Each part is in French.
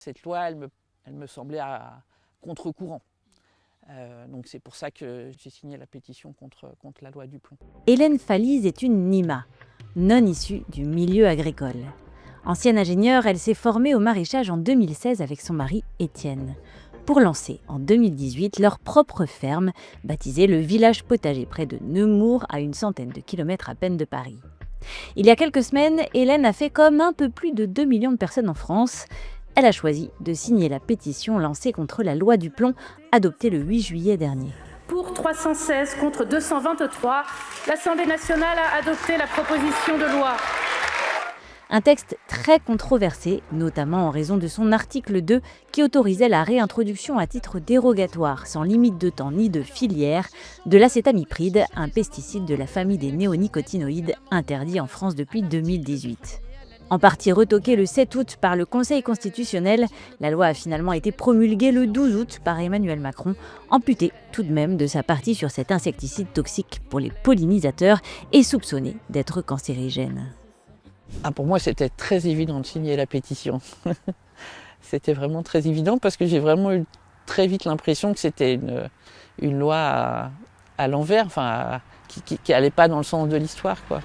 Cette loi, elle me semblait à contre-courant. Donc c'est pour ça que j'ai signé la pétition contre la loi du plomb. Hélène Falise est une NIMA, non issue du milieu agricole. Ancienne ingénieure, elle s'est formée au maraîchage en 2016 avec son mari Étienne, pour lancer en 2018 leur propre ferme, baptisée le Village Potager, près de Nemours, à une centaine de kilomètres à peine de Paris. Il y a quelques semaines, Hélène a fait comme un peu plus de 2 millions de personnes en France. Elle a choisi de signer la pétition lancée contre la loi du plomb, adoptée le 8 juillet dernier. Pour 316 contre 223, l'Assemblée nationale a adopté la proposition de loi. Un texte très controversé, notamment en raison de son article 2 qui autorisait la réintroduction à titre dérogatoire, sans limite de temps ni de filière, de l'acétamipride, un pesticide de la famille des néonicotinoïdes interdit en France depuis 2018. En partie retoquée le 7 août par le Conseil constitutionnel, la loi a finalement été promulguée le 12 août par Emmanuel Macron, amputée tout de même de sa partie sur cet insecticide toxique pour les pollinisateurs et soupçonné d'être cancérigène. Pour moi, c'était très évident de signer la pétition. C'était vraiment très évident parce que j'ai vraiment eu très vite l'impression que c'était une loi à l'envers, qui n'allait pas dans le sens de l'histoire, quoi.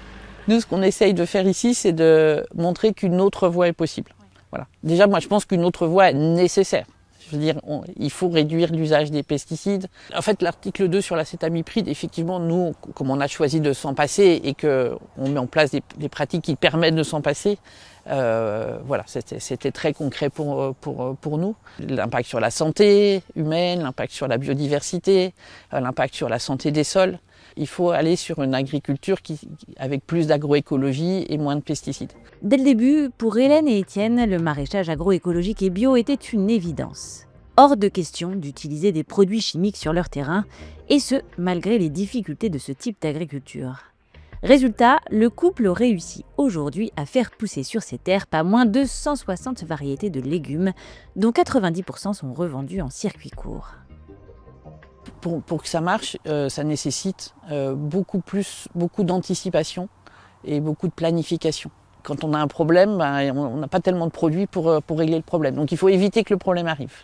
Nous, ce qu'on essaye de faire ici, c'est de montrer qu'une autre voie est possible. Voilà. Déjà, moi, je pense qu'une autre voie est nécessaire. Je veux dire, il faut réduire l'usage des pesticides. En fait, l'article 2 sur l'acétamipride, effectivement, nous, comme on a choisi de s'en passer et qu'on met en place des pratiques qui permettent de s'en passer, voilà, c'était très concret pour nous. L'impact sur la santé humaine, l'impact sur la biodiversité, l'impact sur la santé des sols. Il faut aller sur une agriculture avec plus d'agroécologie et moins de pesticides. Dès le début, pour Hélène et Étienne, le maraîchage agroécologique et bio était une évidence. Hors de question d'utiliser des produits chimiques sur leur terrain, et ce, malgré les difficultés de ce type d'agriculture. Résultat, le couple réussit aujourd'hui à faire pousser sur ses terres pas moins de 160 variétés de légumes, dont 90% sont revendus en circuit court. Pour que ça marche, ça nécessite beaucoup d'anticipation et beaucoup de planification. Quand on a un problème, on n'a pas tellement de produits pour régler le problème. Donc il faut éviter que le problème arrive.